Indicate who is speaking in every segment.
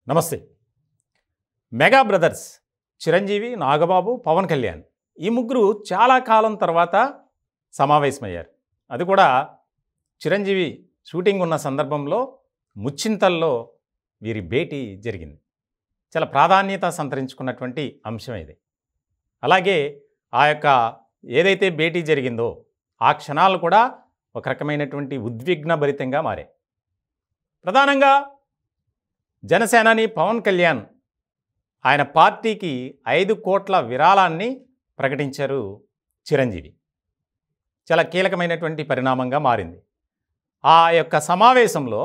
Speaker 1: నమస్తే. Mega brothers Chiranjeevi, Nagababu, Pawan Kalyan ఈ ముగ్గురు చాలా కాలం తర్వాత సమావేశమయ్యారు. అది కూడా చిరంజీవి షూటింగ్ ఉన్న సందర్భంలో ముచ్చింతల్లో వీరి భేటీ జరిగింది. చాలా ప్రాధాన్యత సంతరించుకున్నటువంటి అంశం ఇది. అలాగే ఆ యొక్క ఏదైతే భేటీ జరిగిందో ఆ క్షణాలు కూడా ఒక రకమైనటువంటి ఉద్విగ్నభరితంగా మారాయి. ప్రధానంగా జనసేనాని పవన్ కళ్యాణ్ ఆయన పార్టీకి 5 కోట్ల విరాళాన్ని ప్రకటించారు చిరంజీవి. చాలా కీలకమైనటువంటి పరిణామంగా మారింది. ఆ యొక్క సమావేశంలో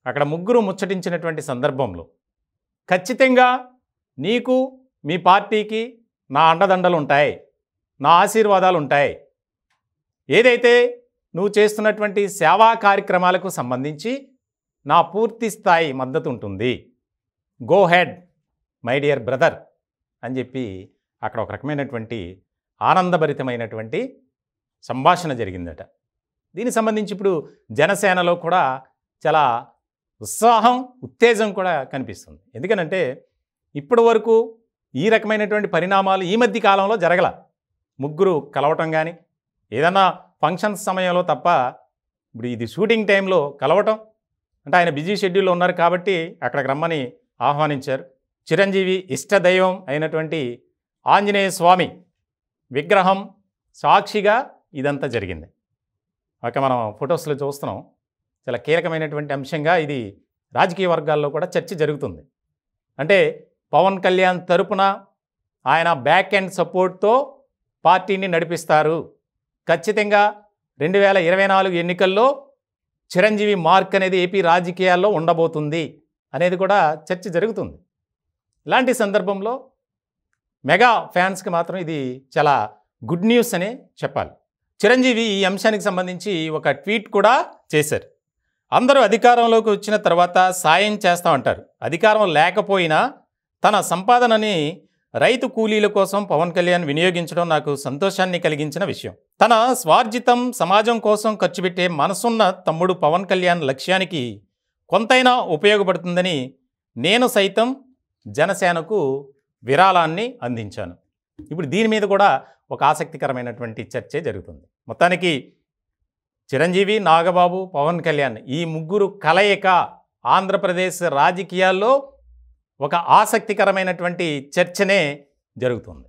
Speaker 1: అక్కడ ముగ్గురు ముచ్చటించినటువంటి సందర్భంలో ఖచ్చితంగా నీకు మీ పార్టీకి నా అండదండలు ఉంటాయి, నా ఆశీర్వాదాలు ఉంటాయి, ఏదైతే నువ్వు చేస్తున్నటువంటి సేవా కార్యక్రమాలకు సంబంధించి నా పూర్తి స్థాయి మద్దతు ఉంటుంది, go head my dear brother అని చెప్పి అక్కడ ఒక రకమైనటువంటి ఆనందభరితమైనటువంటి సంభాషణ జరిగిందట. దీనికి సంబంధించి ఇప్పుడు జనసేనలో కూడా చాలా ఉత్సాహం, ఉత్తేజం కూడా కనిపిస్తుంది. ఎందుకనంటే ఇప్పటి వరకు ఈ రకమైనటువంటి పరిణామాలు ఈ మధ్య కాలంలో జరగల. ముగ్గురు కలవటం కానీ ఏదన్నా ఫంక్షన్స్ సమయంలో తప్ప ఇప్పుడు ఇది షూటింగ్ టైంలో కలవటం అంటే ఆయన బిజీ షెడ్యూల్లో ఉన్నారు కాబట్టి అక్కడికి రమ్మని ఆహ్వానించారు. చిరంజీవి ఇష్టదైవం అయినటువంటి ఆంజనేయ స్వామి విగ్రహం సాక్షిగా ఇదంతా జరిగింది. మనం ఫొటోస్లో చూస్తున్నాం. చాలా కీలకమైనటువంటి అంశంగా ఇది రాజకీయ వర్గాల్లో కూడా చర్చ జరుగుతుంది. అంటే పవన్ కళ్యాణ్ తరపున ఆయన బ్యాక్ ఎండ్ సపోర్ట్తో పార్టీని నడిపిస్తారు, ఖచ్చితంగా 2024 ఎన్నికల్లో చిరంజీవి మార్క్ అనేది ఏపీ రాజకీయాల్లో ఉండబోతుంది అనేది కూడా చర్చ జరుగుతుంది. ఇలాంటి సందర్భంలో మెగా ఫ్యాన్స్కి మాత్రం ఇది చాలా గుడ్ న్యూస్ అనే చెప్పాలి. చిరంజీవి ఈ అంశానికి సంబంధించి ఒక ట్వీట్ కూడా చేశారు. అందరూ అధికారంలోకి వచ్చిన తర్వాత సాయం చేస్తామంటారు, అధికారం లేకపోయినా తన సంపాదనని రైతు కూలీల కోసం పవన్ కళ్యాణ్ వినియోగించడం నాకు సంతోషాన్ని కలిగించిన విషయం. తన స్వార్జితం సమాజం కోసం ఖర్చు పెట్టే మనసున్న తమ్ముడు పవన్ కళ్యాణ్ లక్ష్యానికి కొంతైనా ఉపయోగపడుతుందని నేను సైతం జనసేనకు విరాళాన్ని అందించాను. ఇప్పుడు దీని మీద కూడా ఒక ఆసక్తికరమైనటువంటి చర్చే జరుగుతుంది. మొత్తానికి చిరంజీవి, నాగబాబు, పవన్ కళ్యాణ్ ఈ ముగ్గురు కలయిక ఆంధ్రప్రదేశ్ రాజకీయాల్లో ఒక ఆసక్తికరమైనటువంటి చర్చనే జరుగుతుంది.